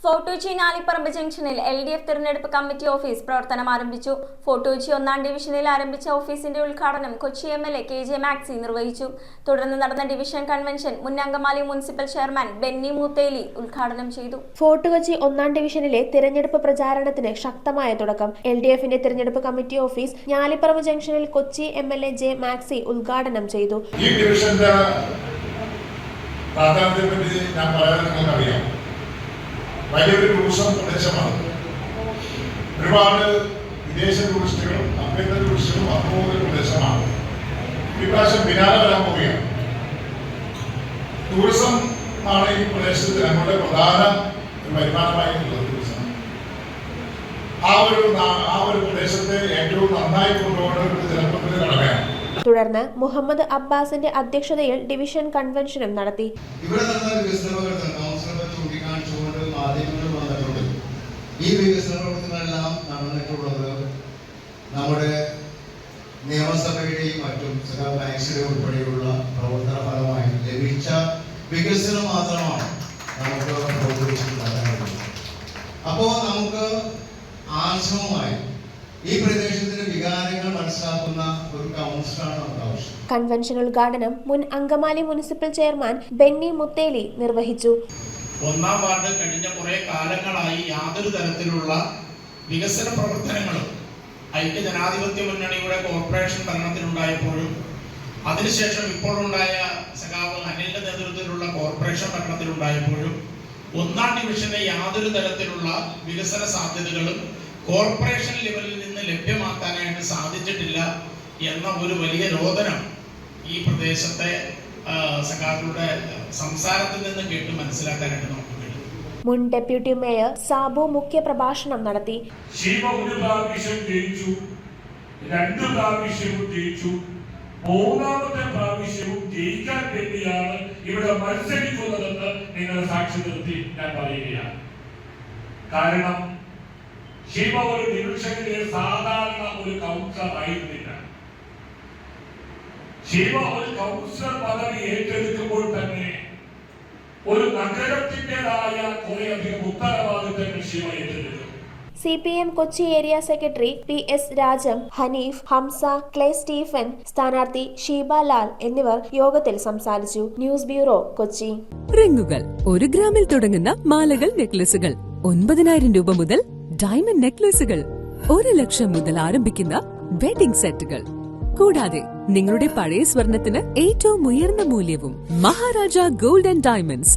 Fort Kochi നാലിപ്പറമ്പ് ജംഗ്ഷനിൽ LDF തിരഞ്ഞെടുപ്പ് committee office പ്രവർത്തനം ആരംഭിച്ചു. ഫോർട്ട് കൊച്ചി 1-ാം ഡിവിഷനിൽ ആരംഭിച്ച ഓഫീസിന്റെ ഉദ്ഘാടനം കൊച്ചി MLA KJ മാക്സി നിർവഹിച്ചു. തുടർന്ന് നടന്ന ഡിവിഷൻ കൺവെൻഷൻ മുൻ അങ്കമാലി മുനിസിപ്പൽ ചെയർമാൻ ബെന്നി മൂത്തേലി ഉദ്ഘാടനം ചെയ്തു. ഫോർട്ട് കൊച്ചി 1-ാം ഡിവിഷനിലെ തിരഞ്ഞെടുപ്പ് പ്രചാരണത്തിന് ശക്തമായ തുടക്കം. LDFന്റെ തിരഞ്ഞെടുപ്പ് കമ്മിറ്റി ഓഫീസ് ഞാലിപ്പറമ്പ് ജംഗ്ഷനിൽ കൊച്ചി MLA KJ മാക്സി ഉദ്ഘാടനം ചെയ്തു. ഈ ഡിവിഷന്റെ പ്രാധാന്യത്തെപ്പറ്റി ഞാൻ പറയാൻ നിങ്ങൾക്കറിയാം. വലിയൊരു ടൂറിസം പ്രദേശമാണ്. ഒരുപാട് വിദേശ ടൂറിസ്റ്റുകളും ആഭ്യന്തര ടൂറിസ്റ്റുകളും വന്നുപോകുന്ന ഒരു പ്രദേശമാണ്. ഇപ്രാവശ്യം ബിനാല വരാൻ പോവുകയാണ്. ടൂറിസം ആണ് ഈ പ്രദേശത്ത് ഞങ്ങളുടെ പ്രധാന വരുമാനമായിട്ടുള്ളത്. ടൂറിസം ആ ഒരു പ്രദേശത്തെ ഏറ്റവും നന്നായി കൊണ്ടുപോകേണ്ട ഒരു ജനപ്രതിനിധി കടമയാണ്. തുടർന്ന് മുഹമ്മദ് അബ്ബാസിന്റെ അധ്യക്ഷതയിൽ ഡിവിഷൻ കൺവെൻഷനും നടത്തി. ഇവിടെ നടന്ന വികസനങ്ങൾ കൗൺസിലർ ചൂണ്ടിക്കാണിച്ചുകൊണ്ട് മാധ്യമങ്ങൾ വന്നിട്ടുണ്ട്. ഈ വികസന പ്രവർത്തനങ്ങളെല്ലാം നടന്നിട്ടുള്ളത് നമ്മുടെ നിയമസഭയുടെയും മറ്റും ബാങ്ക്സിലെ ഉൾപ്പെടെയുള്ള പ്രവർത്തന ഫലമായി ലഭിച്ച വികസനം മാത്രമാണ് നമുക്ക് പ്രവർത്തിച്ചിട്ടുണ്ടാകുന്നത്. അപ്പോൾ നമുക്ക് ആശ്രമമായി ഈ പ്രദേശത്തിന്റെ വികാരങ്ങൾ മനസ്സിലാക്കുന്ന ഒരു കൗൺസിലാണ് നമുക്ക് ആവശ്യം. കൺവെൻഷൻ ഉദ്ഘാടനം മുൻ അങ്കമാലി മുനിസിപ്പൽ ചെയർമാൻ ബെന്നി മുത്തേലി നിർവഹിച്ചു. 1-ാം വാർഡ് കഴിഞ്ഞ കുറെ കാലങ്ങളായി യാതൊരു തരത്തിലുള്ള വികസന പ്രവർത്തനങ്ങളും ഐക്യജനാധിപത്യ മുന്നണിയുടെ കോർപ്പറേഷൻ ഭരണത്തിലുണ്ടായപ്പോഴും അതിനുശേഷം ഇപ്പോഴുണ്ടായ സഖാവ് അനിലിന്റെ നേതൃത്വത്തിലുള്ള കോർപ്പറേഷൻ ഭരണത്തിലുണ്ടായപ്പോഴും 1-ാം ഡിവിഷന്റെ യാതൊരു തരത്തിലുള്ള വികസന സാധ്യതകളും കോർപ്പറേഷൻ ലെവലിൽ നിന്ന് ലഭ്യമാക്കാനായിട്ട് സാധിച്ചിട്ടില്ല എന്ന ഒരു വലിയ രോദനം ഈ പ്രദേശത്തെ സഖാക്കളുടെ സംസാരത്തിൽ നിന്ന് കേട്ട് മനസ്സിലാക്കാനായിട്ട് നമുക്ക് കഴിയും. മുൻ ഡെപ്യൂട്ടി മേയർ സാബു മുഖ്യ പ്രഭാഷണം നടത്തി. ശിവ ഒരു പ്രാവശ്യം ജയിച്ചു, 2 പ്രാവശ്യവും ജയിച്ചു, 3-ാമത്തെ പ്രാവശ്യവും ജയിക്കാൻ വേണ്ടിയാണ് ഇവിടെ മത്സരിക്കുന്നതെന്ന് നിങ്ങൾ സാക്ഷി നിർത്തി ഞാൻ പറയുകയാണ്. കാരണം ശിവ ഒരു ഡിവിഷനിലെ സാധാരണ ഒരു കൗൺസിലർ ആയിരുന്നില്ല. ശിവ ഒരു കൗൺസിലർ പദവി ഏറ്റെടുക്കുമ്പോൾ തന്നെ ഒരു നഗരത്തിൻ്റെതായ കുറേയധികം ഉത്തരവാദിത്തങ്ങൾ ശിവ ഏറ്റെടുക്കും. CPM Kochi area secretary PS Rajam, Haneef, Hamsa, Clay Stephen, സ്ഥാനാർത്ഥി ഷീബ ലാൽ എന്നിവർ യോഗത്തിൽ സംസാരിച്ചു. News bureau, Kochi. റിങ്ങുകൾ 1 ഗ്രാമിൽ തുടങ്ങുന്ന മാലകൾ, നെക്ലസുകൾ 9,000 രൂപ മുതൽ ഡയമണ്ട് നെക്ലസുകൾ 1 ലക്ഷം മുതൽ ആരംഭിക്കുന്ന വെഡിംഗ് സെറ്റുകൾ, കൂടാതെ നിങ്ങളുടെ പഴയ സ്വർണത്തിന് ഏറ്റവും ഉയർന്ന മൂല്യവും. Maharaja gold and diamonds